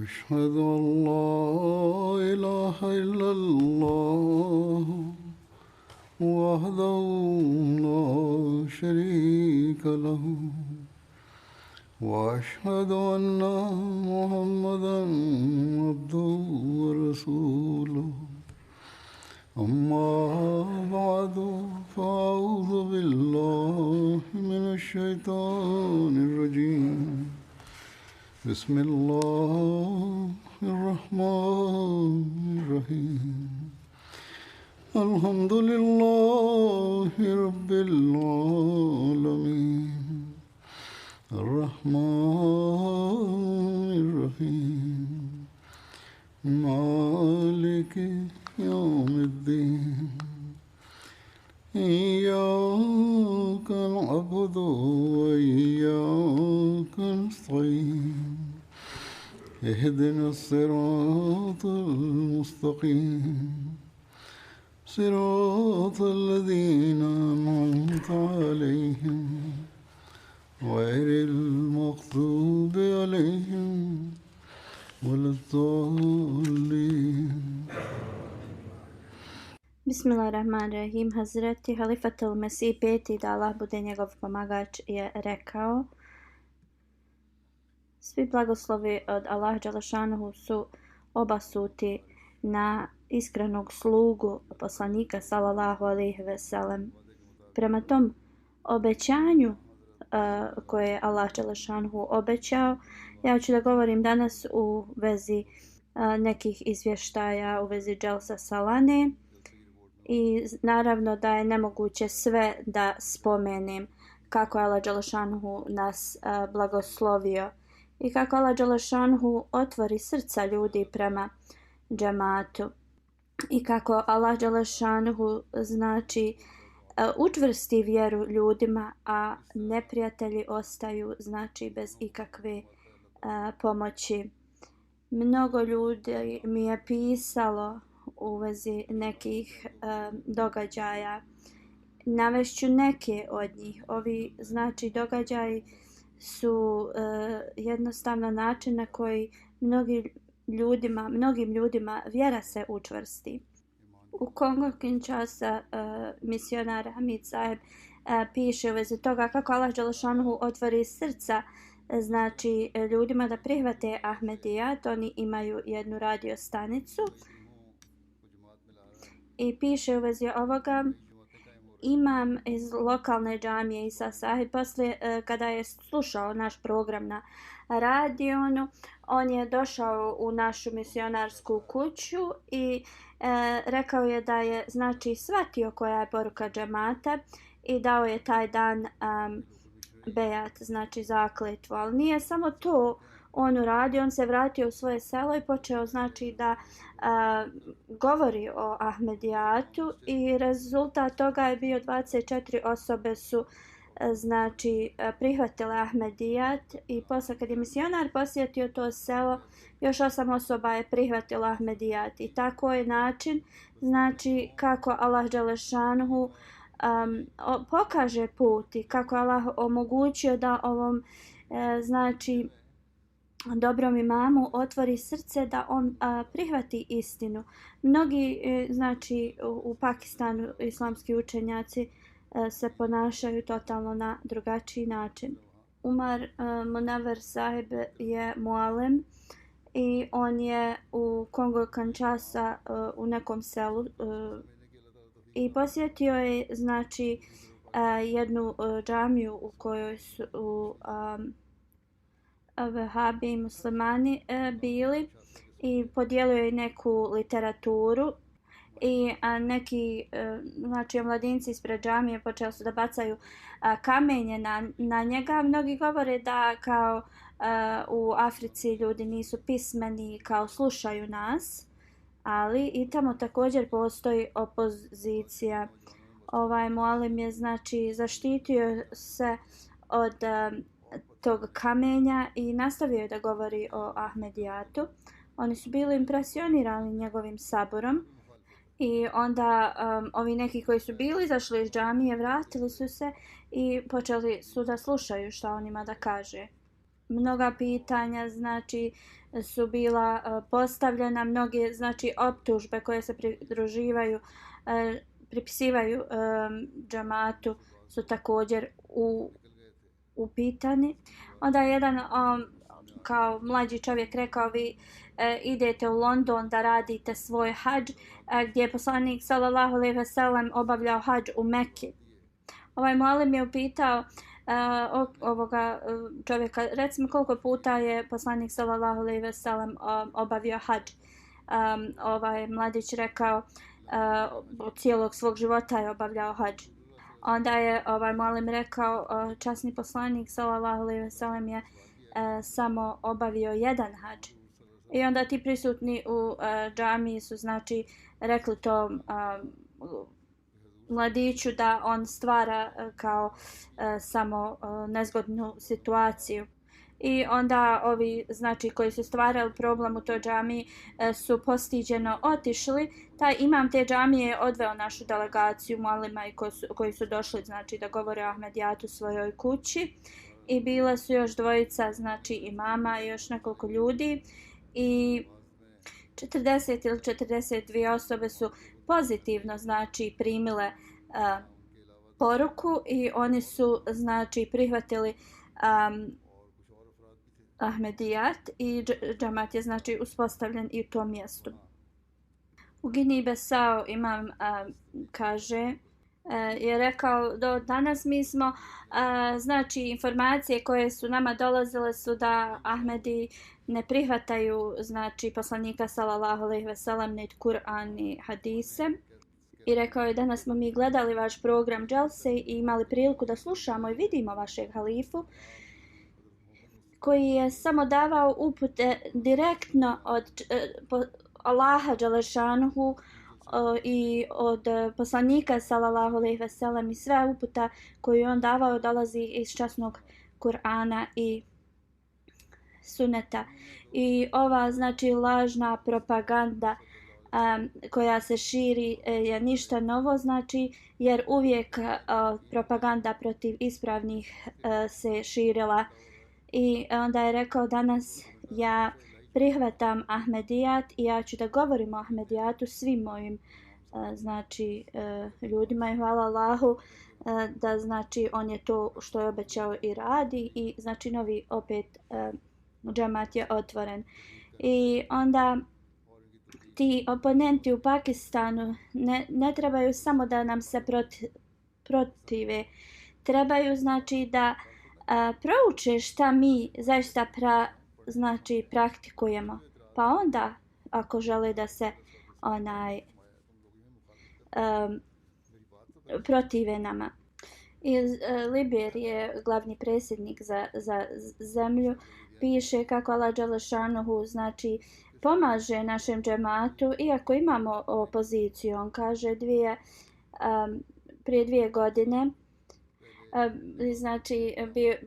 أشهد أن لا إله إلا الله وحده لا شريك له وأشهد أن محمدا عبده ورسوله أما بعد فأعوذ بالله من الشيطان الرجيم بسم الله الرحمن الرحيم الحمد لله رب العالمين الرحمن الرحيم مالك يوم الدين إياك نعبد وإياك نستعين اهدنا الصراط المستقيم صراط الذين أنعمت عليهم غير المغضوب عليهم ولا الضالين. Bismillahirrahmanirrahim. Hazreti Halifatul Mesih peti, da Allah bude njegov pomagač, je rekao: svi blagoslovi od Allaha dželešanuhu su obasuti na iskrenog slugu poslanika sallallahu alejhi ve sellem. Prema tom obećanju koje je Allah dželešanuhu obećao, ja ću da govorim danas u vezi nekih izvještaja u vezi Dželsa Salane. I naravno da je nemoguće sve da spomenem kako je Allah dželešanuhu nas blagoslovio i kako Allah dželešanuhu otvori srca ljudi prema džematu i kako Allah dželešanuhu znači učvrsti vjeru ljudima, a neprijatelji ostaju znači bez ikakve pomoći. Mnogo ljudi mi je pisalo u vezi nekih događaja. Navešću neke od njih. Ovi znači događaji su jednostavno način na koji mnogim ljudima vjera se učvrsti. U Kongo Kinshasa misionar Hamid Saheb piše u vezi toga kako Allah dželešanuhu otvori srca znači ljudima da prihvate Ahmedijat. Oni imaju jednu radio stanicu i piše u vezi ovoga: imam iz lokalne džamije Isa Sahib poslije kada je slušao naš program na radionu, on je došao u našu misionarsku kuću i rekao je da je znači shvatio koja je poruka džemata i dao je taj dan bejat, znači zakletvu. Ali nije samo to on uradio, on se vratio u svoje selo i počeo znači da govori o Ahmedijatu i rezultat toga je bio 24 osobe su znači prihvatile Ahmedijat i posle kad je misionar posjetio to selo, još 8 osoba je prihvatilo Ahmedijat i tako je način znači kako Allah dželešanuhu pokaže put i kako Allah omogućio da ovom znači dobrom imamu otvori srce da on prihvati istinu. Mnogi znači u Pakistanu islamski učenjaci se ponašaju totalno na drugačiji način. Umar Munawar Sahib je mualem i on je u Kongo Kinshasa u nekom selu i posjetio je znači jednu džamiju u kojoj su Vahabi i muslimani bili i podijelio je neku literaturu i neki znači mladinci ispred džamije počeli su da bacaju kamenje na njega. Mnogi govore da kao u Africi ljudi nisu pismeni, kao slušaju nas, ali i tamo također postoji opozicija. Ovaj mualim je znači zaštitio se od tog kamenja i nastavio je da govori o Ahmedijatu. Oni su bili impresionirani njegovim saborom i onda ovi neki koji su bili izašli iz džamije vratili su se i počeli su da slušaju šta on ima da kaže. mnoga pitanja znači su bila postavljena, mnoge znači optužbe koje se pripisivaju džamatu su također upitani. Onda je jedan kao mlađi čovjek rekao, vi idete u London da radite svoj hadž, gdje je poslanik sallallahu alejhi ve sellem obavljao hadž u Mekki. Ovaj mualim je upitao ovoga čovjeka, recimo koliko puta je poslanik sallallahu alejhi ve sellem obavio hadž. Ovaj mladić rekao cijelog svog života je obavljao hadž. Onda je ovaj mualim rekao, časni poslanik sallallahu alejhi ve sellem je samo obavio jedan hadž. I onda ti prisutni u džamiji su znači rekli to mladiću da on stvara kao samo nezgodnu situaciju. I onda ovi znači koji su stvarali problem u toj džamiji su postiđeno otišli. Taj imam te džamije je odveo našu delegaciju mualima i koji su došli znači da govore o Ahmedijatu svojoj kući. I bila su još dvojica znači imama i još nekoliko ljudi. I 40 ili 42 osobe su pozitivno znači primile poruku i oni su znači prihvatili Ahmedijat i džamat je znači uspostavljen i u tom mjestu. U Gini Besao imam kaže je rekao do danas mi smo znači informacije koje su nama dolazile su da Ahmedi ne prihvataju znači poslanika sallallahu alejhi ve sellem ni Kur'an ni hadise. I rekao je danas smo mi gledali vaš program Dželse i imali priliku da slušamo i vidimo vašeg halifu koji je samo davao upute direktno od Allaha dželešanuhu i od poslanika sallallahu alejhi ve sellem i sve uputa koju on davao dolazi iz časnog Kur'ana i suneta. I ova znači lažna propaganda koja se širi je ništa novo znači jer uvijek propaganda protiv ispravnih se širila. I onda je rekao danas ja prihvatam Ahmedijat i ja ću da govorim o Ahmedijatu svim mojim znači ljudima i hvala Allahu da znači on je to što je obećao i radi i znači novi opet džamat je otvoren. I onda ti oponenti u Pakistanu ne trebaju samo da nam se protive, trebaju znači da prouče šta mi zaista znači praktikujemo. Pa onda ako žele da se protive nama. Iz Liberije glavni predsjednik za zemlju piše kako Allah dželešanuhu znači pomaže našem džematu iako imamo opoziciju. On kaže prije 2 godine znači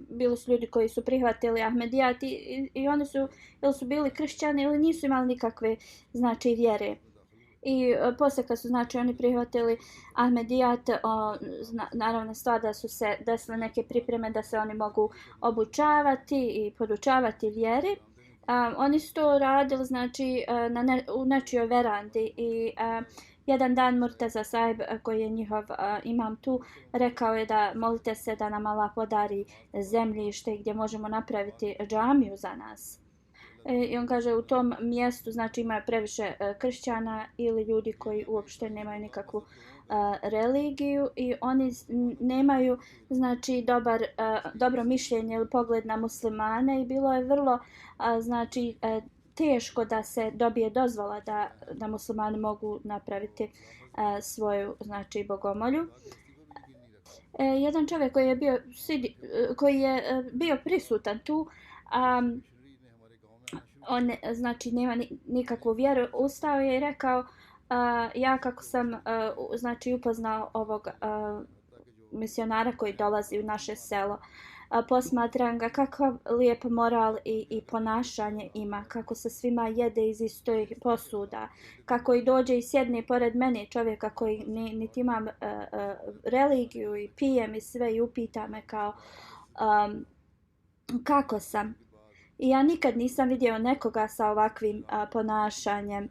bili su ljudi koji su prihvatili Ahmedijat i oni su ili su bili kršćani ili nisu imali nikakve znači vjere. I poslije kad su znači oni prihvatili Ahmedijat, naravno stvar da su se desile neke pripreme da se oni mogu obučavati i podučavati vjeri. Oni su to radili znači u nečijoj verandi i jedan dan Murtaza sahib koji je njihov imam tu rekao je da molite se da nam Allah podari zemljište gdje možemo napraviti džamiju za nas. I on kaže u tom mjestu znači ima previše kršćana ili ljudi koji uopšte nemaju nikakvu religiju i oni nemaju znači dobro mišljenje ili pogled na muslimane i bilo je vrlo znači teško da se dobije dozvola da muslimani mogu napraviti svoju znači bogomolju. Jedan čovjek koji je bio prisutan tu on znači nema nikakvu vjeru, ustao je i rekao ja kako sam znači upoznao ovog misionara koji dolazi u naše selo, posmatram ga kakav lijep moral i ponašanje ima, kako se svima jede iz istoj posuda, kako i dođe i sjedne pored mene čovjeka koji niti imam religiju i pijem i sve i upita me kao kako sam. I ja nikad nisam vidio nekoga sa ovakvim ponašanjem.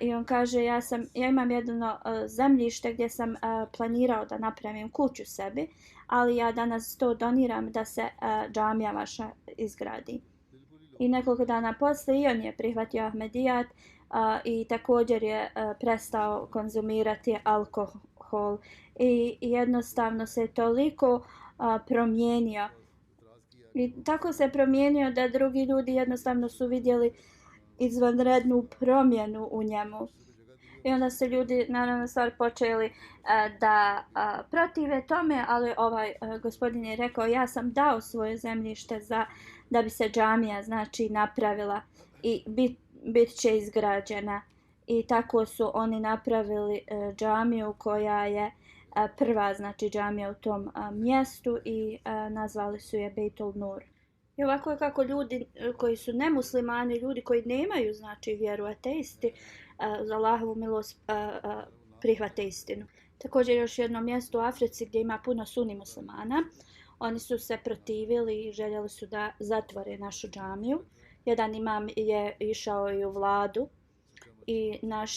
I on kaže ja imam jedno zemljište gdje sam planirao da napravim kuću sebi, ali ja danas to doniram da se džamija vaša izgradi. I nekoliko dana poslije i on je prihvatio Ahmedijat i također je prestao konzumirati alkohol i jednostavno se toliko promijenio. I tako se promijenio da drugi ljudi jednostavno su vidjeli izvanrednu promjenu u njemu. I onda se ljudi naravno stvar počeli da protive tome, ali ovaj gospodin je rekao ja sam dao svoje zemljište da bi se džamija znači napravila i bit će izgrađena. I tako su oni napravili džamiju koja je prva znači džamija u tom mjestu i nazvali su je Bejtul Nur. I ovako je kako ljudi koji su nemuslimani, ljudi koji nemaju znači vjeru, ateisti, za Allahovu milost prihvate istinu. Također još jedno mjesto u Africi gdje ima puno suni muslimana. Oni su se protivili i željeli su da zatvore našu džamiju. Jedan imam je išao i u vladu i naš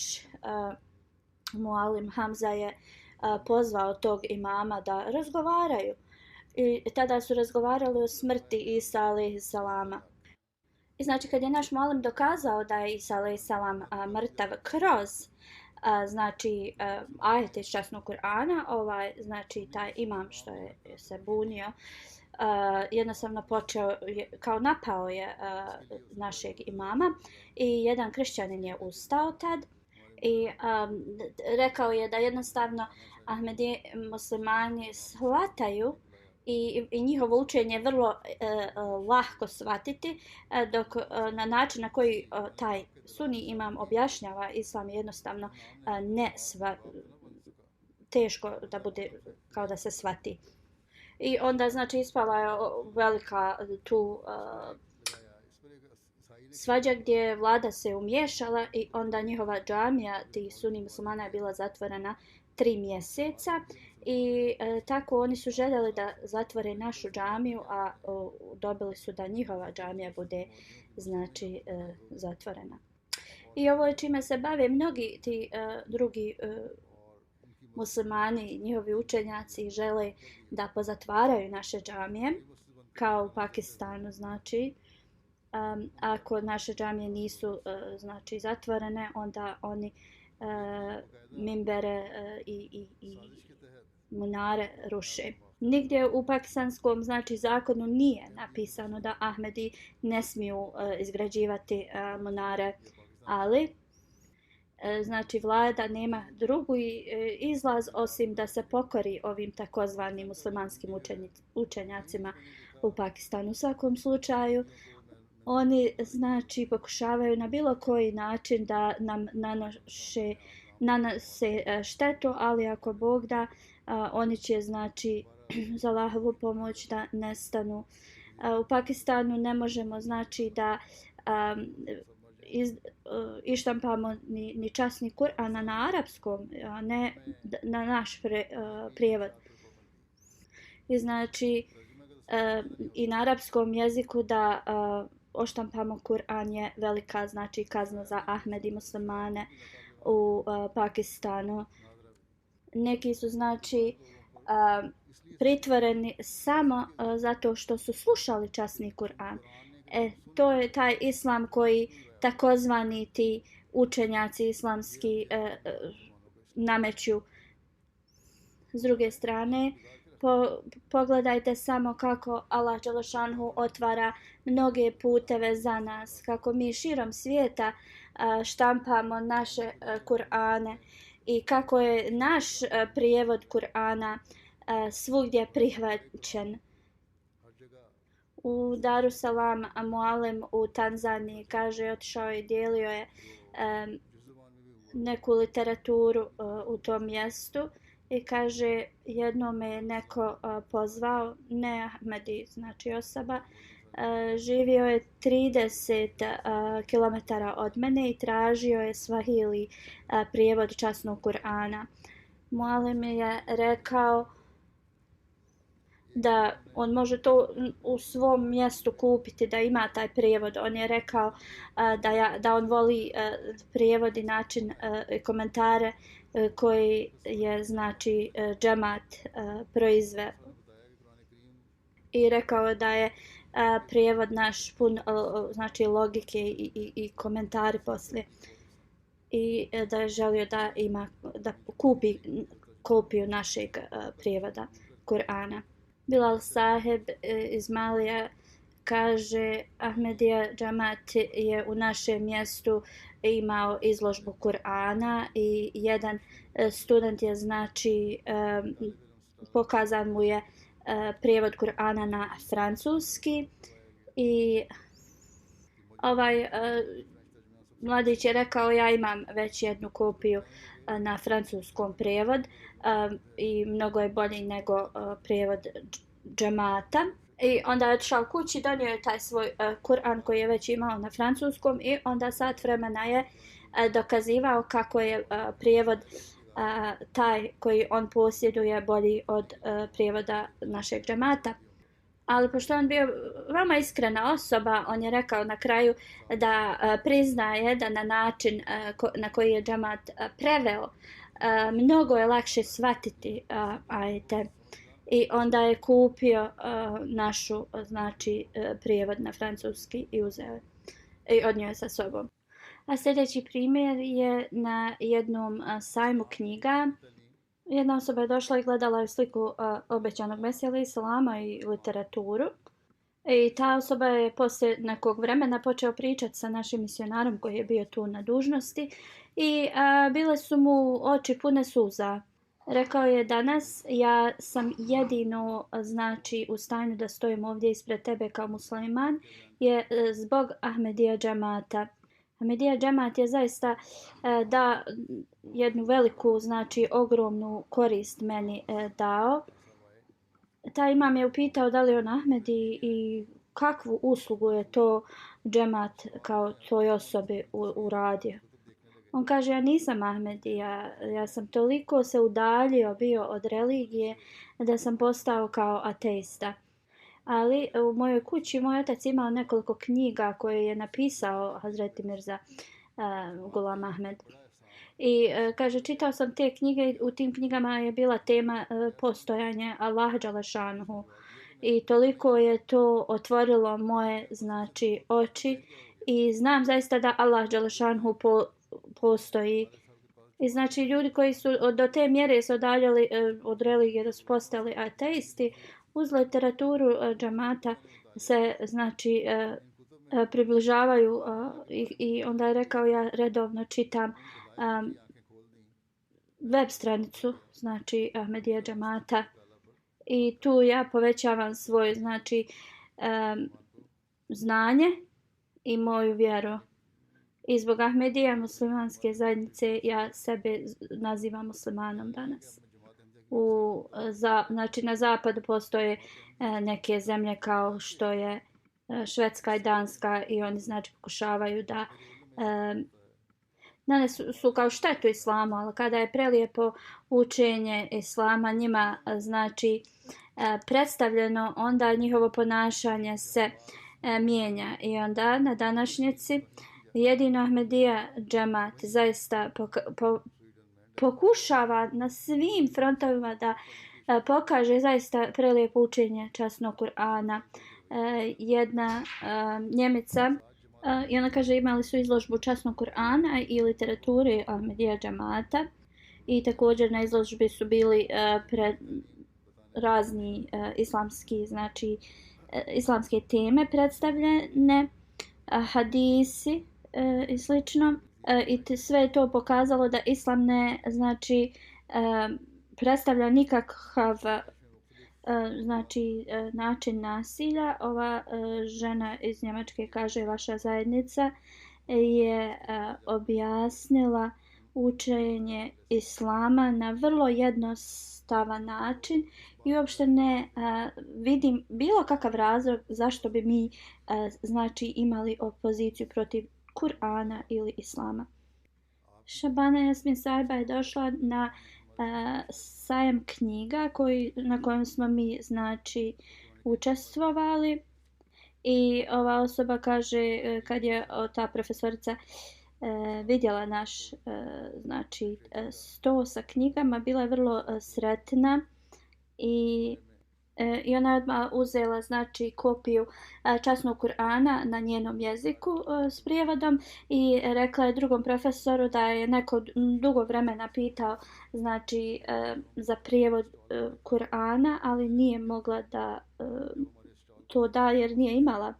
mualim Hamza je pozvao tog imama da razgovaraju. I tada su razgovarali o smrti Isa alejselama. I znači kad je naš mualim dokazao da je Isa alejselam mrtav kroz znači ajete iz časnog Kur'ana, znači taj imam što je se bunio jednostavno počeo kao napao je našeg imama i jedan kršćanin je ustao tad i rekao je da jednostavno Ahmedi muslimani shvataju i njihovo učenje je vrlo lahko shvatiti, dok na način na koji taj suni imam objašnjava islam je jednostavno teško da bude kao da se shvati. I onda znači ispala je velika tu svađa gdje vlada se umiješala i onda njihova džamija tih suni muslimana je bila zatvorena 3 mjeseca i tako oni su željeli da zatvore našu džamiju, a dobili su da njihova džamija bude znači zatvorena. I ovo je čime se bave mnogi ti drugi muslimani, njihovi učenjaci žele da pozatvaraju naše džamije, kao u Pakistanu znači. Ako naše džamije nisu znači zatvorene, onda oni minbere i munare ruše. Nigdje u pakistanskom znači zakonu nije napisano da Ahmedi ne smiju izgrađivati munare, ali znači vlada nema drugi izlaz osim da se pokori ovim takozvanim muslimanskim učenjacima u Pakistanu. U svakom slučaju oni znači pokušavaju na bilo koji način da nam nanose štetu, ali ako Bog da, oni će znači za Allahovu pomoć da nestanu. U Pakistanu ne možemo znači da ištampamo ni časni Kur'an na arapskom, a ne na naš prijevod. I znači i na arapskom jeziku da oštampamo Kur'an je velika znači kazna za Ahmedi muslimane u Pakistanu. Neki su znači pritvoreni samo zato što su slušali časni Kur'an. To je taj islam koji takozvani ti učenjaci islamski nameću. S druge strane, pogledajte samo kako Allah dželešanhu otvara mnoge puteve za nas, kako mi širom svijeta štampamo naše Kur'ane i kako je naš prijevod Kur'ana svugdje prihvaćen. U Darussalam mualim u Tanzaniji kaže otišao i dijelio je neku literaturu u tom mjestu i kaže jednom me neko pozvao, ne Ahmedi, znači osoba, živio je 30 km od mene i tražio je Swahili prijevod časnog Kur'ana. Mualim je rekao da on može to u svom mjestu kupiti, da ima taj prijevod. On je rekao da on voli prijevod i način komentare koji je znači džemat proizveo. I rekao je da je prijevod naš pun znači logike i komentari poslije. I da je želio da kupi kopiju našeg prijevoda Kur'ana. Bilal Saheb iz Malija kaže Ahmedija džemat je u našem mjestu imao izložbu Kur'ana i jedan student je znači pokazan mu je prijevod Kur'ana na francuski i ovaj mladić je rekao ja imam već jednu kopiju na francuskom prijevod i mnogo je bolji nego prijevod džemata. I onda je otišao kući, donio je taj svoj Kur'an koji je već imao na francuskom i onda sat vremena je dokazivao kako je prijevod taj koji on posjeduje bolji od prijevoda našeg džemata. Ali pošto on bio veoma iskrena osoba, on je rekao na kraju da priznaje da na način na koji je džemat preveo mnogo je lakše shvatiti ajete. I onda je kupio našu znači prijevod na francuski i uzeo i odnio je sa sobom. A sljedeći primjer je na jednom sajmu knjiga. Jedna osoba je došla i gledala je sliku obećanog Mesija alejhi selama i literaturu. I ta osoba je poslije nekog vremena počeo pričati sa našim misionarom koji je bio tu na dužnosti i bile su mu oči pune suza. Rekao je danas ja sam jedino znači u stanju da stojim ovdje ispred tebe kao musliman je zbog Ahmedija džemata. Ahmedija džemat je zaista da jednu veliku, znači ogromnu korist meni dao. Taj imam je upitao da li on Ahmedi i kakvu uslugu je to džemat kao toj osobi uradio. On kaže ja nisam Ahmedi, ja sam toliko se udaljio bio od religije da sam postao kao ateista. Ali u mojoj kući moj otac imao nekoliko knjiga koje je napisao Hazreti Mirza Ghulam Ahmed. I kaže čitao sam te knjige i u tim knjigama je bila tema postojanje Allaha dželešanuhu. I toliko je to otvorilo moje znači oči i znam zaista da Allah dželešanuhu postoji. I znači ljudi koji su do te mjere se odaljali od religije da su postali ateisti, uz literaturu džamata se znači približavaju i onda je rekao ja redovno čitam web stranicu znači Ahmedija džamata i tu ja povećavam svoje znači znanje i moju vjeru. I zbog Ahmedija muslimanske zajednice ja sebe nazivam muslimanom danas. Znači na zapadu postoje neke zemlje kao što je Švedska i Danska i oni znači pokušavaju da danas su kao štetu islamu, ali kada je prelijepo učenje islama njima znači predstavljeno, onda njihovo ponašanje se mijenja i onda na današnjici jedino Ahmedija džemat zaista pokušava na svim frontovima da pokaže zaista prelijepo učenje časnog Kur'ana. Jedna Njemica i ona kaže imali su izložbu časnog Kur'ana i literature Ahmedija džemata i također na izložbi su bili razni islamski znači islamske teme predstavljene, hadisi i slično. I sve je to pokazalo da islam ne znači predstavlja nikakav znači način nasilja. Ova žena iz Njemačke kaže vaša zajednica je objasnila učenje islama na vrlo jednostavan način i uopšte ne vidim bilo kakav razlog zašto bi mi znači imali opoziciju protiv Kur'ana ili islama. Šabana Jasmin Sajba je došla na sajam knjiga na kojem smo mi znači učestvovali. I ova osoba kaže kad je ta profesorica vidjela naš znači sto sa knjigama, bila je vrlo sretna i ona je odmah uzela znači kopiju časnog Kur'ana na njenom jeziku s prijevodom i rekla je drugom profesoru da je neko dugo vremena pitao znači za prijevod Kur'ana, ali nije mogla da to da jer nije imala.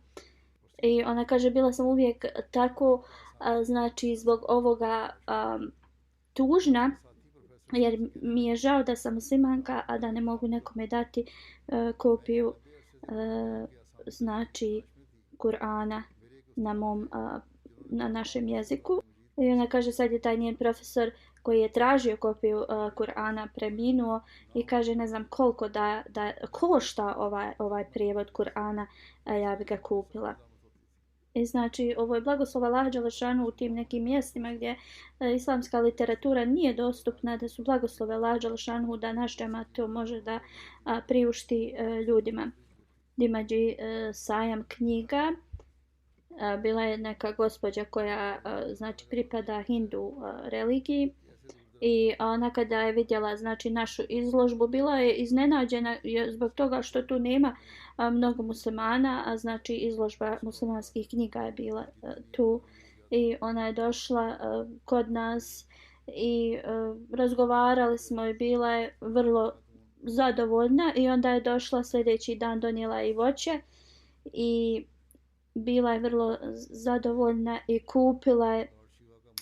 I ona kaže bila sam uvijek tako znači zbog ovoga tužna jer mi je žao da sam muslimanka, a da ne mogu nekome dati kopiju znači Kur'ana na našem jeziku. I ona kaže sad je taj njen profesor koji je tražio kopiju Kur'ana preminuo i kaže ne znam koliko da košta ovaj prijevod Kur'ana, ja bi ga kupila. I znači ovo je blagoslov Allaha dželešanu u tim nekim mjestima gdje islamska literatura nije dostupna, da su blagoslove Allaha dželešanu da naš džemat to može da priušti ljudima. Dimađi sajam knjiga. Bila je neka gospođa koja znači pripada Hindu religiji i ona kada je vidjela znači našu izložbu bila je iznenađena zbog toga što tu nema mnogo muslimana, a znači izložba muslimanskih knjiga je bila tu i ona je došla kod nas i razgovarali smo i bila je vrlo zadovoljna i onda je došla sljedeći dan, donijela i voće i bila je vrlo zadovoljna i kupila je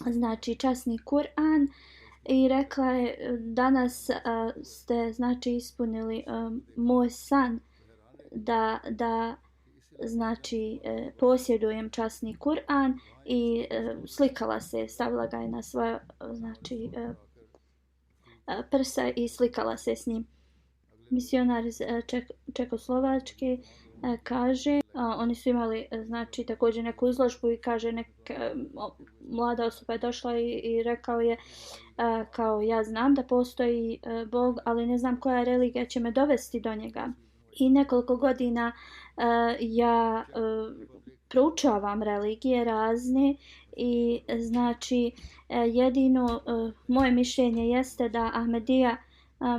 znači časni Kur'an i rekla je danas ste znači ispunili moj san da znači posjedujem časni Kur'an i slikala se, stavila ga je na svoje znači prsa i slikala se s njim. Misionar iz Čekoslovačke kaže, oni su imali znači također neku izložbu i kaže mlada osoba je došla i rekao je kao ja znam da postoji Bog, ali ne znam koja religija će me dovesti do njega. I nekoliko godina ja proučavam religije razne i znači jedino moje mišljenje jeste da Ahmedija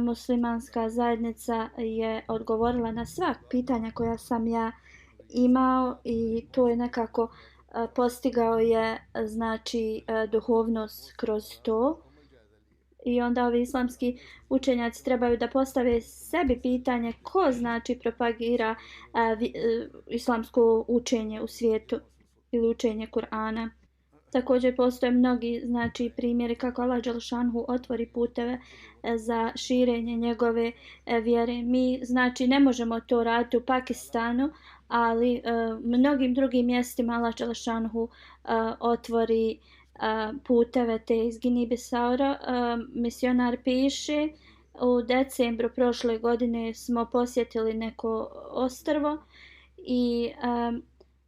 muslimanska zajednica je odgovorila na sva pitanja koja sam ja imao i to je nekako postigao je znači duhovnost kroz to. I onda ovi islamski učenjaci trebaju da postave sebi pitanje ko znači propagira islamsko učenje u svijetu ili učenje Kur'ana. Također postoje mnogi znači primjeri kako Allah dželešanu otvori puteve za širenje njegove vjere. Mi znači ne možemo to raditi u Pakistanu, ali mnogim drugim mjestima Allah dželešanu otvori puteve te iz Gini-Bisaura. Misionar piše u decembru prošle godine smo posjetili neko ostrvo i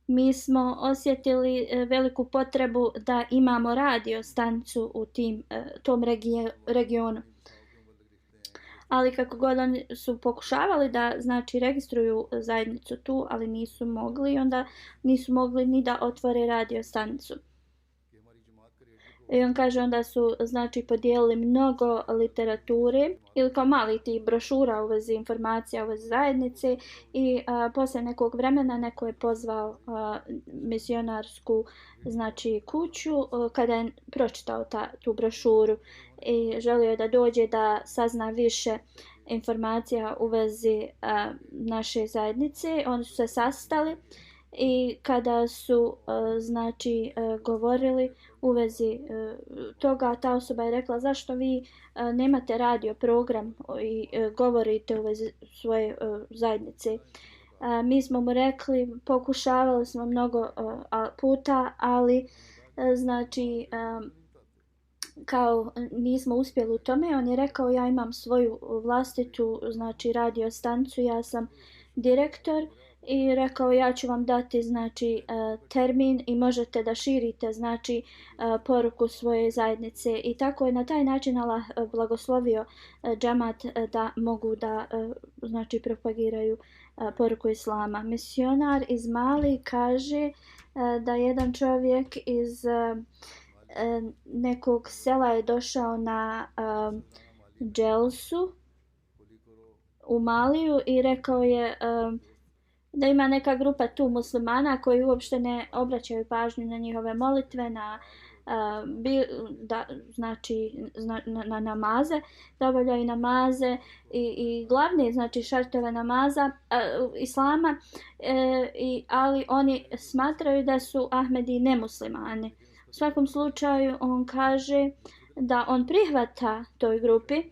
mi smo osjetili veliku potrebu da imamo radio stanicu u tom regionu. Ali kako god oni su pokušavali da znači registruju zajednicu tu, ali nisu mogli i onda nisu mogli ni da otvore radio stanicu. I on kaže onda su znači podijelili mnogo literature ili kao mali ti brošura u vezi informacija u vezi zajednice i poslije nekog vremena neko je pozvao misionarsku znači kuću kada je pročitao tu brošuru i želio je da dođe da sazna više informacija u vezi naše zajednice. Oni su se sastali i kada su znači govorili u vezi toga, ta osoba je rekla zašto vi nemate radio program i govorite u vezi svoje zajednice. Mi smo mu rekli, pokušavali smo mnogo puta, ali znači kao nismo uspjeli u tome. On je rekao ja imam svoju vlastitu znači radio stanicu, ja sam direktor i rekao ja ću vam dati znači termin i možete da širite znači poruku svoje zajednice i tako je na taj način Allah blagoslovio džemat da mogu da znači propagiraju poruku islama. Misionar iz Mali kaže da jedan čovjek iz nekog sela je došao na dželsu u Maliju i rekao je da ima neka grupa tu muslimana koji uopšte ne obraćaju pažnju na njihove molitve, na znači na namaze, da obavljaju namaze i glavne znači šartove namaza islama, ali oni smatraju da su Ahmedi nemuslimani. U svakom slučaju on kaže da on prihvata toj grupi,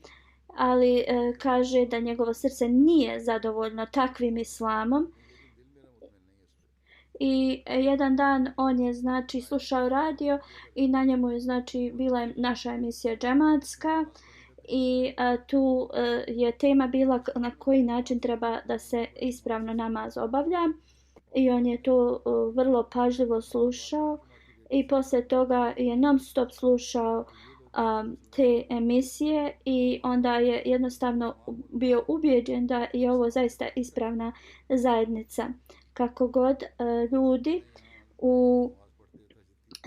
ali kaže da njegovo srce nije zadovoljno takvim islamom. I jedan dan on je znači slušao radio i na njemu je znači bila naša emisija džematska i tu je tema bila na koji način treba da se ispravno namaz obavlja i on je to vrlo pažljivo slušao i poslije toga je non stop slušao te emisije i onda je jednostavno bio ubijeđen da je ovo zaista ispravna zajednica. Kako god ljudi u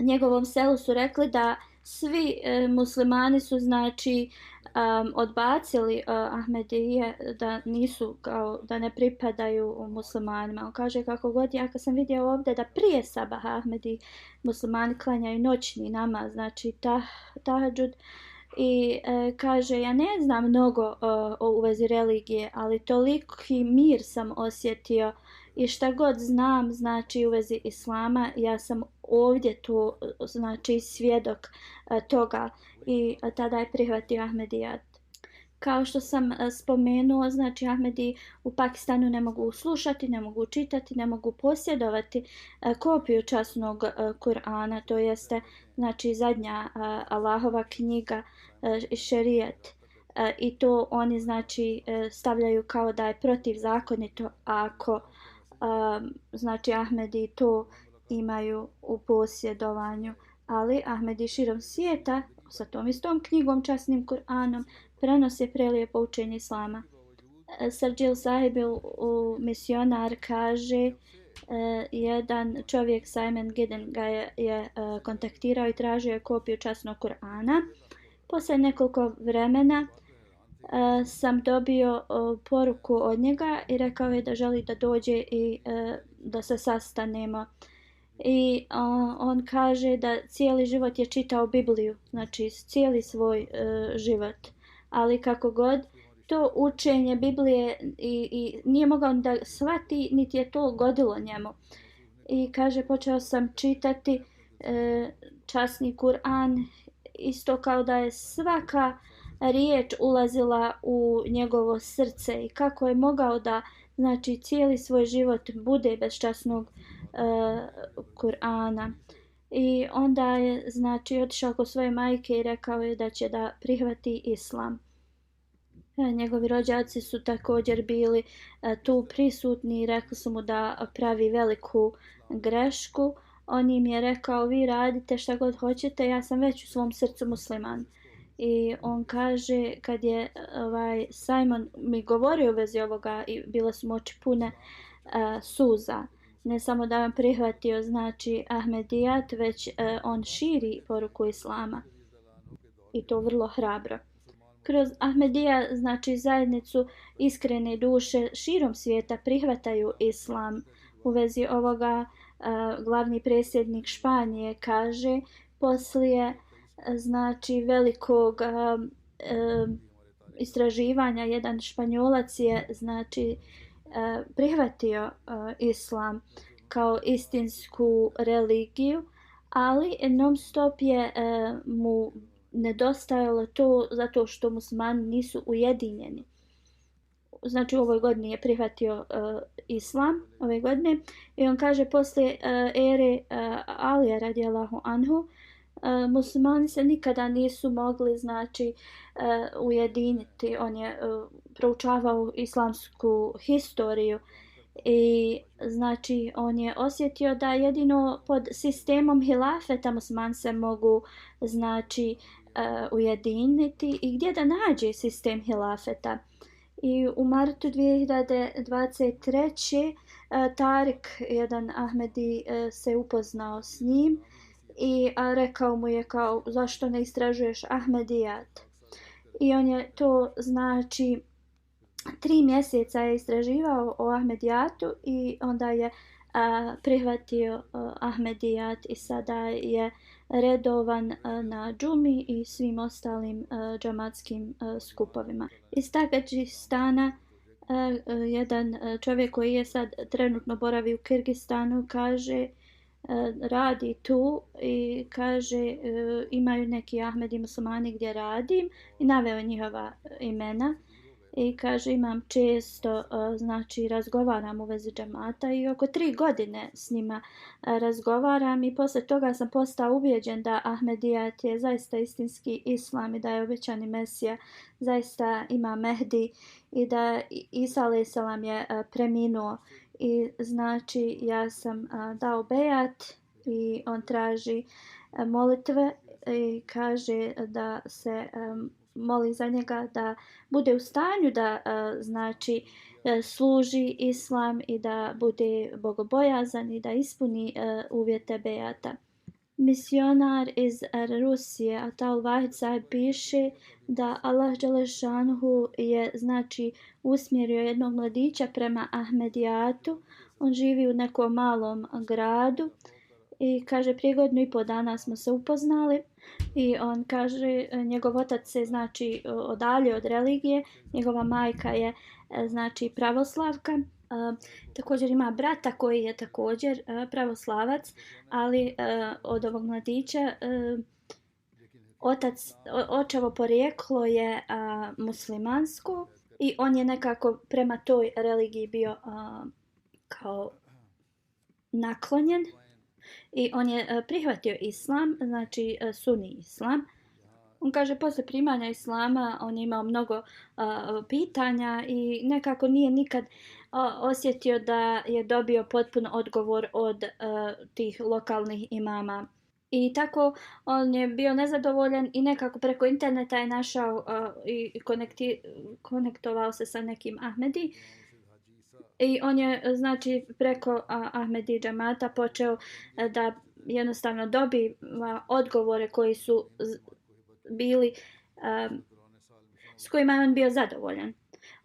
njegovom selu su rekli da svi muslimani su znači odbacili Ahmedije, da nisu kao da ne pripadaju muslimanima. On kaže kako god ja kad sam vidio ovdje da prije sabaha Ahmedi muslimani klanjaju noćni namaz, znači tahadžud i kaže ja ne znam mnogo u vezi religije, ali toliki mir sam osjetio i šta god znam znači u vezi islama ja sam ovdje to znači svjedok toga i tada je prihvatio Ahmedijat. Kao što sam spomenuo, znači Ahmedi u Pakistanu ne mogu slušati, ne mogu čitati, ne mogu posjedovati kopiju časnog Kur'ana, to jeste znači zadnja Allahova knjiga šerijat. I to oni znači stavljaju kao da je protivzakonito ako znači Ahmedi to imaju u posjedovanju, ali Ahmedi širom svijeta sa tom istom knjigom časnim Kur'anom prenose prelijepo učenje islama. Srdžil Sahibil misionar kaže jedan čovjek Simon Giddens ga je kontaktirao i tražio je kopiju časnog Kur'ana. Poslije nekoliko vremena sam dobio poruku od njega i rekao je da želi da dođe i da se sastanemo. I on kaže da cijeli život je čitao Bibliju, znači cijeli svoj život. Ali kako god, to učenje Biblije i nije mogao da shvati, niti je to godilo njemu. I kaže, počeo sam čitati časni Kur'an, isto kao da je svaka riječ ulazila u njegovo srce i kako je mogao da znači cijeli svoj život bude bez časnog Kur'ana. I onda je znači otišao kod svoje majke i rekao je da će da prihvati islam. Njegovi rođaci su također bili tu prisutni i rekli su mu da pravi veliku grešku. On im je rekao, vi radite šta god hoćete, ja sam već u svom srcu musliman. I on kaže, kad je Simon mi govorio u vezi ovoga i bile su mu oči pune suza. Ne samo da on prihvatio znači Ahmedijat, već on širi poruku islama. I to vrlo hrabro. Kroz Ahmedija, znači zajednicu iskrene duše širom svijeta prihvataju islam. U vezi ovoga glavni predsjednik Španije kaže, poslije znači velikog istraživanja jedan Španjolac je znači prihvatio islam kao istinsku religiju, ali non stop je mu nedostajalo to zato što muslimani nisu ujedinjeni. Znači u ovoj godini je prihvatio islam ove godine i on kaže poslije ere Alija radijallahu anhu muslimani se nikada nisu mogli znači ujediniti. On je proučavao islamsku historiju I znači on je osjetio da jedino pod sistemom hilafeta muslimani se mogu znači ujediniti i gdje da nađe sistem hilafeta. I u martu 2023. Tarik, jedan Ahmedi, se upoznao s njim i rekao mu je kao zašto ne istražuješ Ahmedijat. I on je to znači 3 mjeseca je istraživao o Ahmedijatu i onda je prihvatio Ahmedijat i sada je redovan na džumi i svim ostalim džamatskim skupovima. Iz Tagadžistana jedan čovjek koji je sad trenutno boravi u Kirgistanu kaže radi tu i kaže imaju neki Ahmedi muslimani gdje radim i naveo njihova imena. I kaže imam često, znači razgovaram u vezi džamata i oko 3 godine s njima razgovaram i poslije toga sam postao ubijeđen da Ahmedijat je zaista istinski islam i da je obećani Mesija, zaista ima Mehdi i da Isa a.s. je preminuo. I znači ja sam dao bejat i on traži molitve i kaže da se moli za njega da bude u stanju da znači služi islam i da bude bogobojazan i da ispuni uvjete bejata. Misionar iz Rusije Atal Vahid Sahib piše da Allah dželešanhu je znači usmjerio jednog mladića prema Ahmedijatu. On živi u nekom malom gradu i kaže prije 1,5 dana smo se upoznali i on kaže njegov otac se znači odaljio od religije, njegova majka je znači pravoslavka. Također ima brata koji je također pravoslavac, ali od ovog mladića očevo porijeklo je muslimansko i on je nekako prema toj religiji bio kao naklonjen i on je prihvatio islam, znači sunni islam. On kaže posle primanja islama on je imao mnogo pitanja i nekako nije nikad osjetio da je dobio potpun odgovor od tih lokalnih imama. I tako on je bio nezadovoljan i nekako preko interneta je našao i konektovao se sa nekim Ahmedi. I on je znači preko Ahmedi džamata počeo da jednostavno dobiva odgovore koji su bili s kojima je on bio zadovoljan.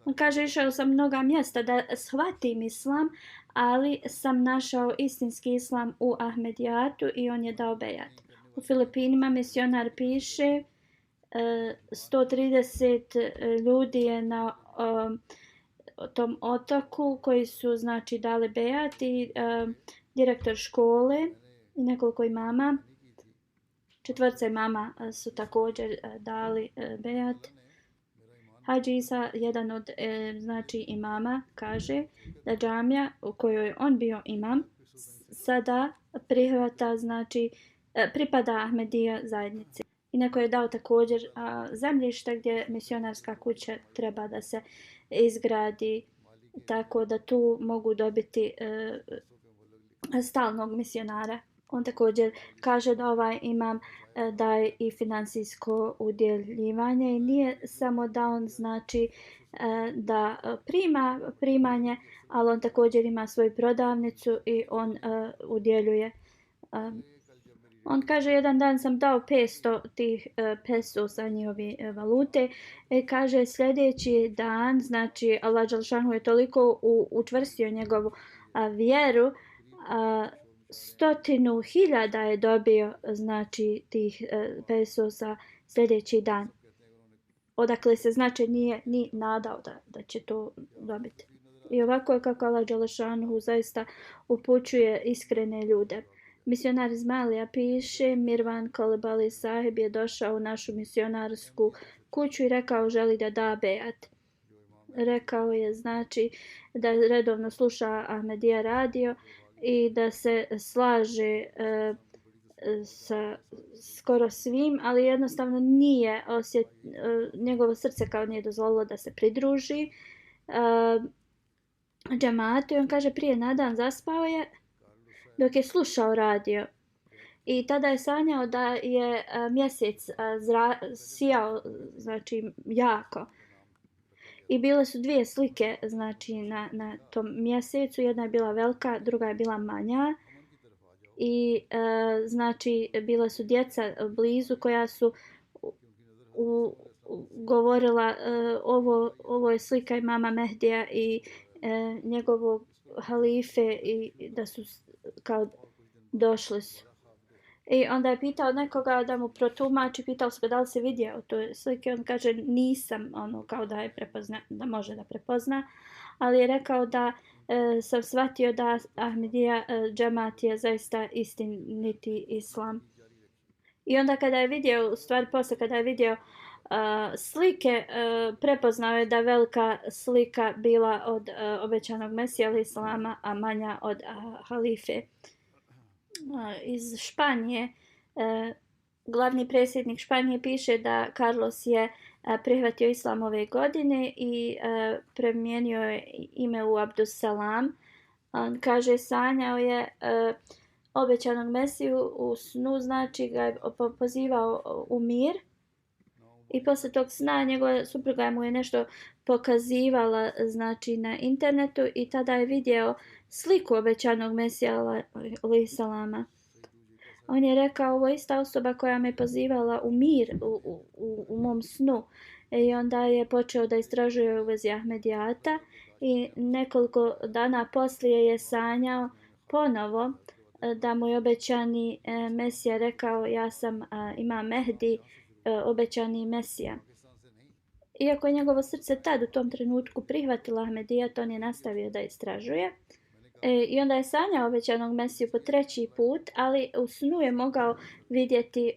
On kaže išao sam mnoga mjesta da shvatim islam, ali sam našao istinski islam u Ahmedijatu i on je dao bejat. U Filipinima misionar piše 130 ljudi je na tom otoku koji su znači dali bejat i direktor škole i nekoliko imama. 4 imama su također dali bejat. Hadži Isa, jedan od znači imama, kaže da džamija u kojoj on bio imam sada prihvata znači pripada Ahmedija zajednici. I neko je dao također zemljište gdje misionarska kuća treba da se izgradi tako da tu mogu dobiti stalnog misionara. On također kaže da ovaj imam daje i financijsko udjeljivanje i nije samo da on znači da prima primanje, ali on također ima svoju prodavnicu i on udjeljuje. On kaže jedan dan sam dao 500 tih peso sa njihove valute i kaže sljedeći dan znači Allah dželešanu je toliko učvrstio njegovu vjeru 100.000 je dobio znači tih peso sa sljedeći dan. Odakle se znači nije ni nadao da će to dobiti. I ovako je kako Allah dželešanu zaista upućuje iskrene ljude. Misionar iz Malija piše, Mirvan Kalibali Sahib je došao u našu misionarsku kuću i rekao želi da da bejat. Rekao je znači da redovno sluša Ahmedija radio i da se slaže sa skoro svim, ali jednostavno nije njegovo srce kao nije dozvolilo da se pridruži. džematu i on kaže prije na dan zaspao je dok je slušao radio. I tada je sanjao da je mjesec sijao, znači jako. I bile su dvije slike, znači na tom mjesecu, jedna je bila velika, druga je bila manja. I znači bila su djeca blizu koja su govorila ovo je slika imama Mehdija i njegovog halife i da su kao došli su. I onda je pitao nekoga da mu protumači, pitao se da li se vidio to slike, on kaže nisam, ono kao da je da može da prepozna, ali je rekao da sam shvatio da Ahmedija džemat je zaista istiniti islam. I onda kada je vidio, u stvari posle kada je vidio slike, prepoznao je da velika slika bila od obećanog Mesija alejhi selama, a manja od halife. Iz Španije, glavni predsjednik Španije piše da Carlos je prihvatio islam ove godine i promijenio je ime u Abdussalam. On kaže sanjao je obećanog Mesiju u snu, znači ga je pozivao u mir. I posle tog sna njegova supruga mu je nešto pokazivala, znači na internetu, i tada je vidio sliku obećanog Mesija alejhi selama. On je rekao, ovo je ista osoba koja me pozivala u mir u mom snu. I onda je počeo da istražuje u vezi Ahmedijata i nekoliko dana poslije je sanjao ponovo da mu je obećani Mesija rekao, ja sam imam Mehdi, obećani Mesija. Iako je njegovo srce tad u tom trenutku prihvatilo Ahmedijat, on je nastavio da istražuje. I onda je sanjao obećanog Mesiju po treći put, ali u snu je mogao vidjeti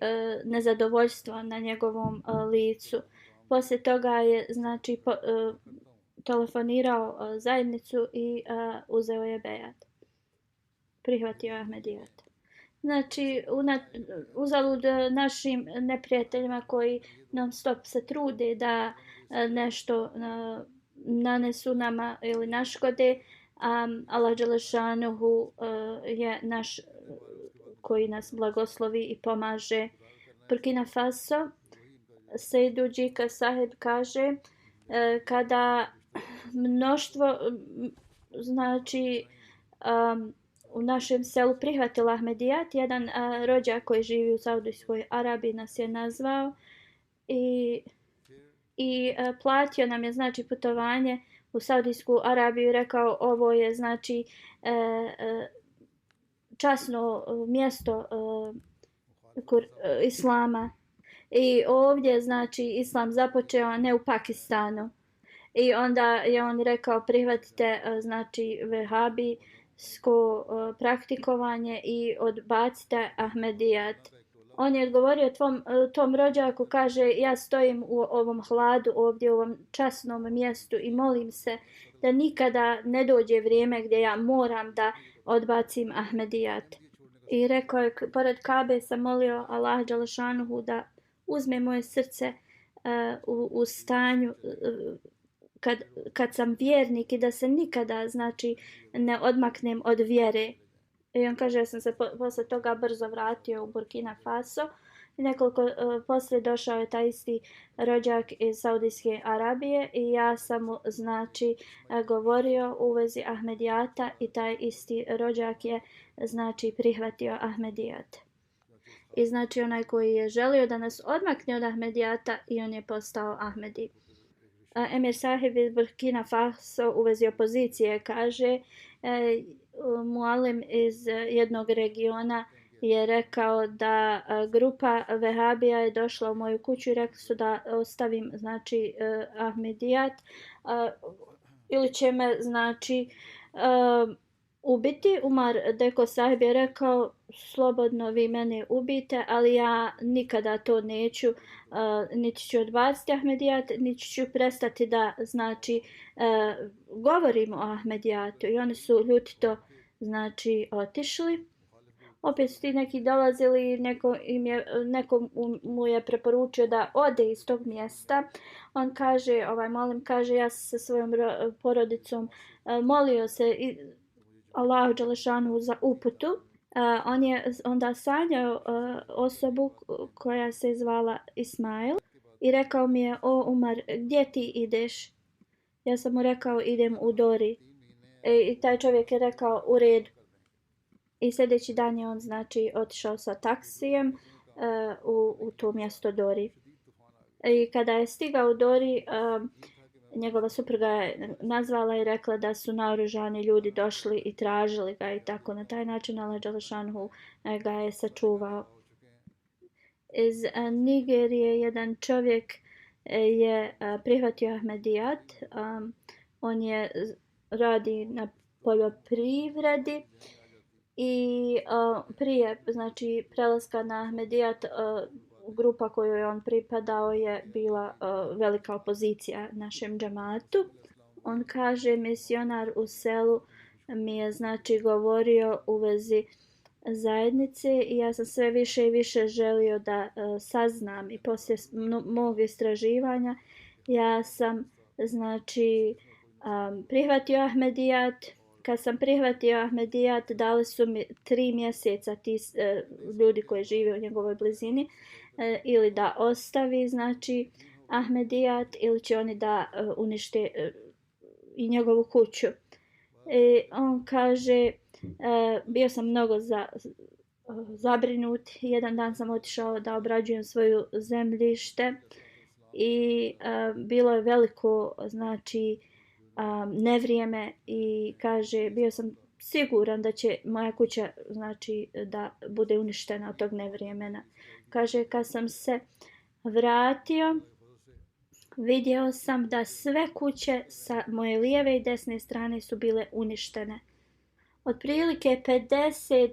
nezadovoljstvo na njegovom licu. Poslije toga je znači telefonirao zajednicu i uzeo je bejat. Prihvatio Ahmedijat. Znači, uzalud našim neprijateljima koji non stop se trude da nešto nanesu nama ili naškode, Allah dželešanuhu je naš koji nas blagoslovi i pomaže. Burkina Faso, Sejdu Džika Saheb kaže kada mnoštvo znači u našem selu prihvatila Ahmedijat, jedan rođak koji živi u Saudijskoj Arabiji nas je nazvao i platio nam je znači putovanje u Saudijsku Arabiju, rekao ovo je znači časno mjesto islama i ovdje znači islam započeo, a ne u Pakistanu. I onda je on rekao prihvatite znači vehabijsko praktikovanje i odbacite Ahmedijat. On je odgovorio tom rođaku, kaže ja stojim u ovom hladu ovdje u ovom časnom mjestu i molim se da nikada ne dođe vrijeme gdje ja moram da odbacim Ahmedijat. I rekao je, pored Kabe sam molio Allah dželešanuhu da uzme moje srce u stanju kad sam vjernik i da se nikada znači ne odmaknem od vjere. I on kaže, ja sam se posle toga brzo vratio u Burkina Faso. I nekoliko poslije došao je taj isti rođak iz Saudijske Arabije i ja sam mu znači govorio u vezi Ahmedijata i taj isti rođak je znači prihvatio Ahmedijat. I znači onaj koji je želio da nas odmakne od Ahmedijata i on je postao Ahmedi. Emir Sahib iz Burkina Faso u vezi opozicije kaže mualim iz jednog regiona je rekao da grupa vehabija je došla u moju kuću i rekli su da ostavim znači Ahmedijat ili će me znači ubiti. Umar Deko Sahib je rekao slobodno vi mene ubite, ali ja nikada to neću, niti ću odbaciti Ahmedijat, niti ću prestati da znači govorim o Ahmedijatu. I oni su ljutito znači otišli. opet su ti neki dolazili i neko mu je preporučio da ode iz tog mjesta. On kaže, molim, kaže, ja sam sa svojom porodicom molio se Allahu dželešanu za uputu. On je onda sanjao osobu koja se zvala Ismail i rekao mi je, o Umar, gdje ti ideš? Ja sam mu rekao, idem u Dori. I taj čovjek je rekao, u redu. I sljedeći dan je on znači otišao sa taksijem u to mjesto Dori. I kada je stigao u Dori, njegova supruga je nazvala i rekla da su naoružani ljudi došli i tražili ga i tako na taj način Allah dželešanhu ga je sačuvao. Iz Nigerije jedan čovjek je prihvatio Ahmedijat. On radi na poljoprivredi i prije znači prelaska na Ahmedijat grupa kojoj je on pripadao je bila velika opozicija našem džematu. On kaže, misionar u selu mi je znači govorio u vezi zajednice i ja sam sve više i više želio da saznam i poslije mog istraživanja ja sam znači prihvatio Ahmedijat. Kad sam prihvatio Ahmedijat, dali su mi 3 mjeseca ti ljudi koji žive u njegovoj blizini ili da ostavi znači Ahmedijat ili će oni da unište i njegovu kuću. I on kaže, bio sam mnogo zabrinut. Jedan dan sam otišao da obrađujem svoju zemljište i bilo je veliko znači nevrijeme i kaže, bio sam siguran da će moja kuća znači da bude uništena od tog nevrijemena. Kaže, kad sam se vratio, vidio sam da sve kuće sa moje lijeve i desne strane su bile uništene. Otprilike 50